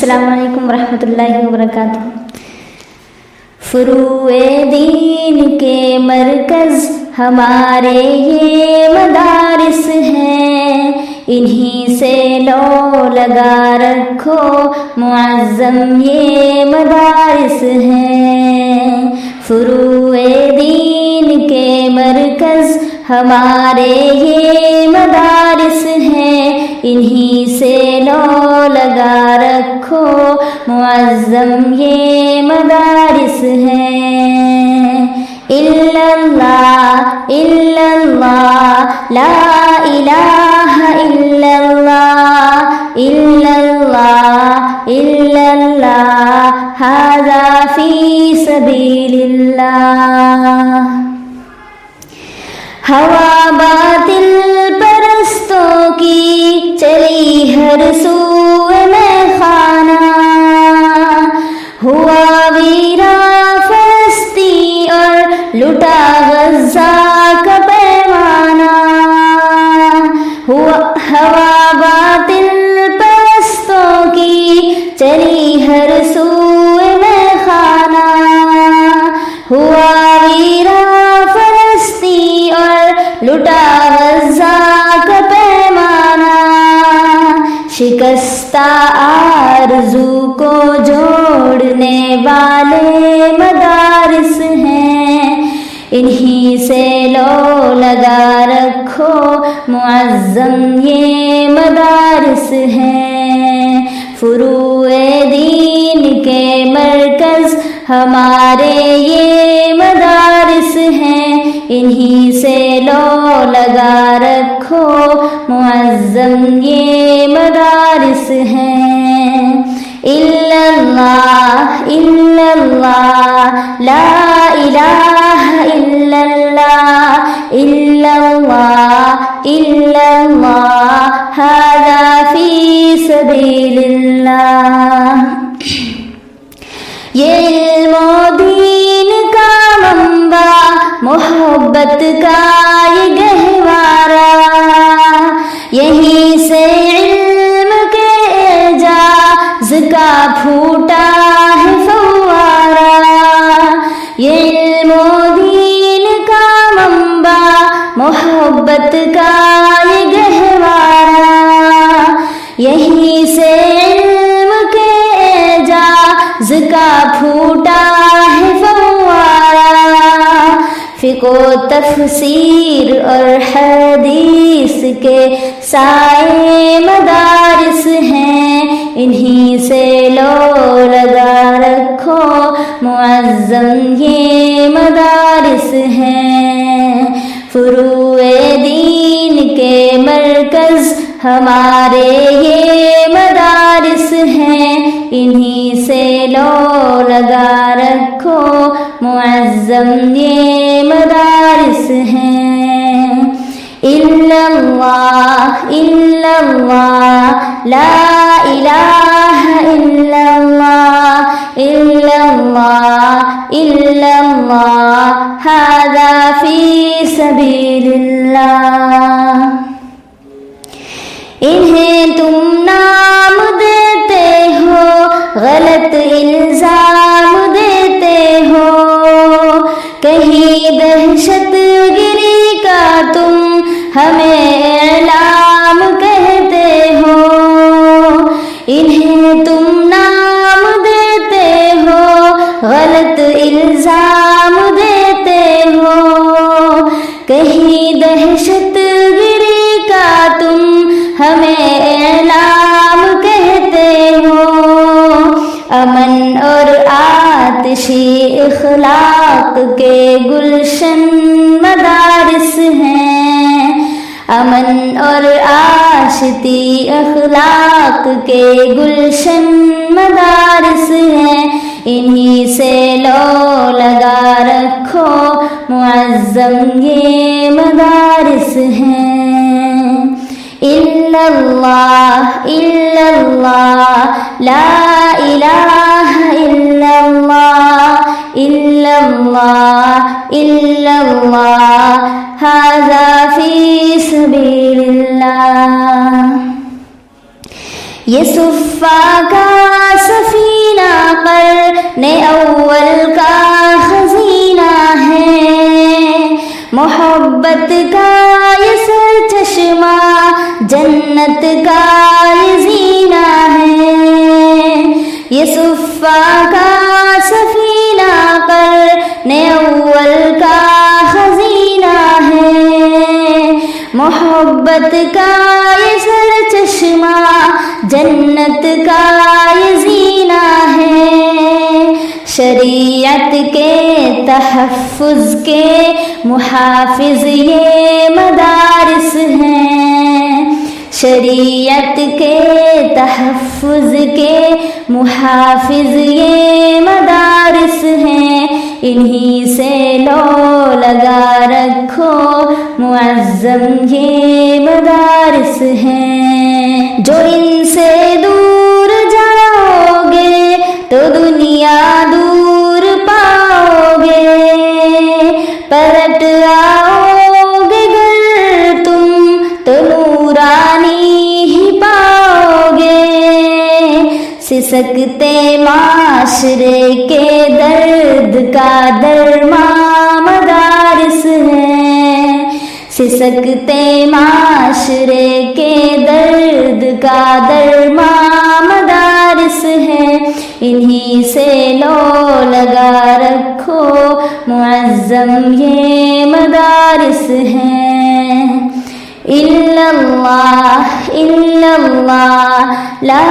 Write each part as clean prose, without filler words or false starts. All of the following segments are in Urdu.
السلام علیکم ورحمۃ اللہ وبرکاتہ۔ فروع دین کے مرکز ہمارے یہ مدارس ہیں، انہی سے لو لگا رکھو معظم یہ مدارس ہیں۔ فروع دین کے مرکز ہمارے یہ مدارس ہیں، انہی سے لو لگا رکھو معظم یہ مدارس ہیں۔ الا اللہ لا الہ الا اللہ، الا اللہ ھذا فی سبیل اللہ۔ ہوا باطل پرستوں کی چلی ہر سوئے میں خانہ، ہوا ویراں فلسطین اور لٹا غزہ کا پیمانہ۔ ہوا باطل پرستوں کی چلی ہر سوئے میں خانہ، ہوا ویراں فلسطین اور لٹا غزہ کا پیمانہ۔ شکستہ آرزو کو جوڑنے والے مدارس ہیں، انہی سے لو لگا رکھو معظم یہ مدارس ہیں۔ فروع دین کے مرکز ہمارے یہ مدارس ہیں، انہی سے لو لگا رکھو معظم یہ مدارس ہیں۔ الا اللہ لا الہ الا اللہ، الا اللہ ھذا فی سبیل اللہ۔ یہ علم و دین کا منبع، محبت کا یہ گہوارہ، یہیں سے علم کے اعجاز کا پھوٹا ہے فوارہ۔ یہ علم و دین کا منبع، محبت کا یہ گہوارہ، یہیں سے علم کے اعجاز کا پھوٹا ہے فوارہ۔ فقہ و تفسیر اور حدیث کے سائے مدارس ہیں، انہی سے لو لگا رکھو معظم یہ مدارس ہیں۔ فروع دین کے مرکز ہمارے یہ مدارس ہیں، انہی سے لو لگا رکھو معظم یہ مدارس ہیں۔ الا اللہ لا الہ الا اللہ، الا اللہ ھذا فی سبیل اللہ۔ انہیں تم نام دیتے ہو، غلط الزام دیتے ہو، کہیں دہشت گری کا تم ہمیں اعلام کہتے ہو۔ انہیں تم نام دیتے ہو، غلط الزام دیتے ہو، کہیں دہشت گری کا تم ہمیں اعلام کہتے ہو۔ امن اور آتشی اخلاق کے گلشن مدارس ہیں، امن اور آشتی اخلاق کے گلشن مدارس ہیں، انہی سے لو لگا رکھو معظم یہ مدارس ہیں۔ الا اللہ لا الہ الا اللہ، الا اللہ ھذا فی سبیل اللہ۔ یہ صفا کا قرن اول کا خزینہ ہے، محبت کا یہ سرچشمہ جنت کا یہ زینہ ہے، یہ صفا کا سفینہ قرن اول کا خزینہ ہے، محبت کا یہ سرچشمہ جنت کا یہ زینہ ہے، شریعت کے تحفظ کے محافظ یہ مدارس ہیں، شریعت کے تحفظ کے محافظ یہ مدارس ہیں، انہی سے لو لگا رکھو معظم یہ مدارس ہیں، جو ان سے دور جاؤ گے تو دنیا دور پاؤ گے، پلٹ آؤ گے گر تم تو نورانی ہی پاؤ گے، سسکتے معاشرے کے درد کا درماں مدارس ہے، سسکتے معاشرے کے درد کا درماں مدارس ہے، انہی سے لو لگا رکھو معظم یہ مدارس ہیں، الا اللہ الا اللہ لا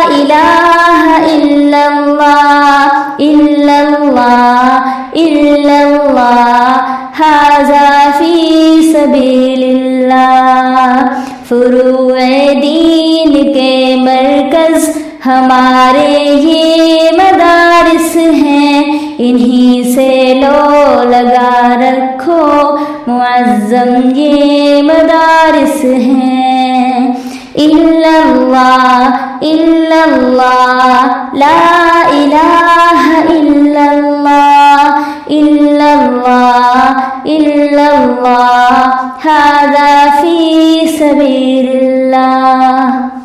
الہ الا اللہ الا اللہ الا اللہ ھذا فی سبیل اللہ، فروع دین کے مرکز ہمارے یہ مدارس ہیں، انہی سے لو لگا رکھو معظم یہ مدارس ہیں، الا اللہ الا اللہ لا الہ الا اللہ الا اللہ الا اللہ ھذا فی سبیل اللہ۔